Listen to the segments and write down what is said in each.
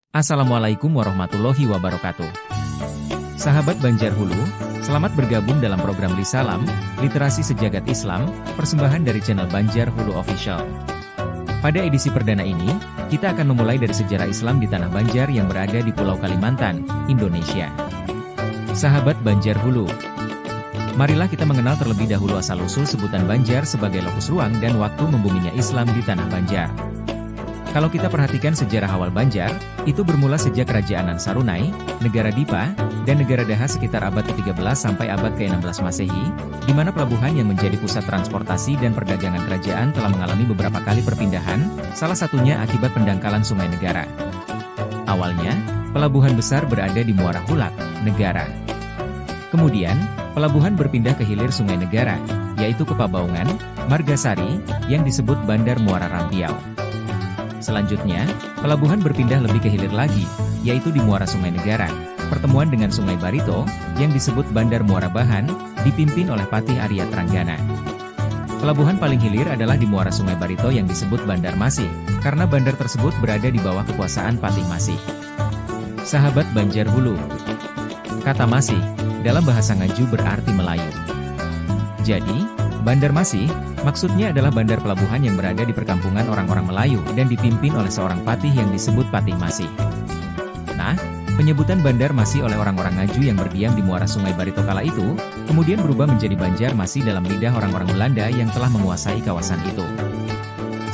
Assalamualaikum warahmatullahi wabarakatuh. Sahabat Banjar Hulu, selamat bergabung dalam program Risalam, Literasi Sejagat Islam, persembahan dari channel Banjar Hulu Official. Pada edisi perdana ini, kita akan memulai dari sejarah Islam di Tanah Banjar yang berada di Pulau Kalimantan, Indonesia. Sahabat Banjar Hulu, marilah kita mengenal terlebih dahulu asal-usul sebutan Banjar sebagai lokus ruang dan waktu membuminya Islam di Tanah Banjar. Kalau kita perhatikan sejarah awal Banjar, itu bermula sejak Kerajaan Ansarunai, Negara Dipa, dan Negara Daha sekitar abad ke-13 sampai abad ke-16 Masehi, di mana pelabuhan yang menjadi pusat transportasi dan perdagangan kerajaan telah mengalami beberapa kali perpindahan, salah satunya akibat pendangkalan Sungai Negara. Awalnya, pelabuhan besar berada di Muara Hulak, Negara. Kemudian, pelabuhan berpindah ke hilir Sungai Negara, yaitu ke Pabaungan, Margasari, yang disebut Bandar Muara Rampiau. Selanjutnya, pelabuhan berpindah lebih ke hilir lagi, yaitu di Muara Sungai Negara, pertemuan dengan Sungai Barito, yang disebut Bandar Muara Bahan, dipimpin oleh Patih Arya Tranggana. Pelabuhan paling hilir adalah di Muara Sungai Barito yang disebut Bandar Masih, karena bandar tersebut berada di bawah kekuasaan Patih Masih. Sahabat Banjar Hulu, kata Masih, dalam bahasa Ngaju berarti Melayu. Jadi, Bandar Masih, maksudnya adalah bandar pelabuhan yang berada di perkampungan orang-orang Melayu dan dipimpin oleh seorang patih yang disebut Patih Masih. Nah, penyebutan Bandar Masih oleh orang-orang Ngaju yang berdiam di Muara Sungai Barito kala itu, kemudian berubah menjadi Banjar Masih dalam lidah orang-orang Belanda yang telah menguasai kawasan itu.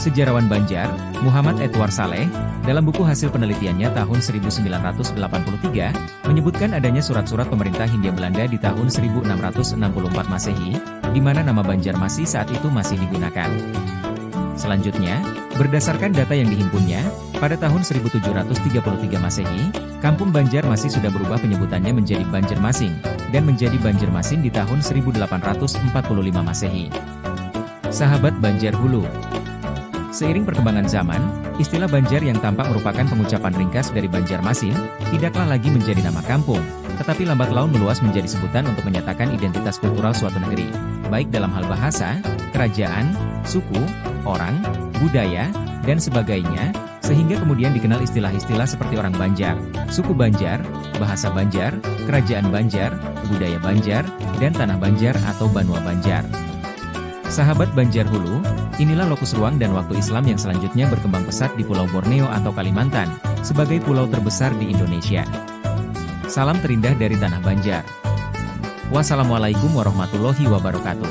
Sejarawan Banjar, Muhammad Edward Saleh, dalam buku hasil penelitiannya tahun 1983, menyebutkan adanya surat-surat pemerintah Hindia Belanda di tahun 1664 Masehi, di mana nama Banjar Masih saat itu masih digunakan. Selanjutnya, berdasarkan data yang dihimpunnya, pada tahun 1733 Masehi, Kampung Banjar Masih sudah berubah penyebutannya menjadi Banjarmasing, dan menjadi Banjarmasin di tahun 1845 Masehi. Sahabat Banjar Hulu, seiring perkembangan zaman, istilah Banjar yang tampak merupakan pengucapan ringkas dari Banjarmasin, tidaklah lagi menjadi nama kampung, tetapi lambat laun meluas menjadi sebutan untuk menyatakan identitas kultural suatu negeri, baik dalam hal bahasa, kerajaan, suku, orang, budaya, dan sebagainya, sehingga kemudian dikenal istilah-istilah seperti orang Banjar, suku Banjar, bahasa Banjar, kerajaan Banjar, budaya Banjar, dan tanah Banjar atau Banua Banjar. Sahabat Banjar Hulu, inilah lokus ruang dan waktu Islam yang selanjutnya berkembang pesat di Pulau Borneo atau Kalimantan, sebagai pulau terbesar di Indonesia. Salam terindah dari Tanah Banjar. Wassalamualaikum warahmatullahi wabarakatuh.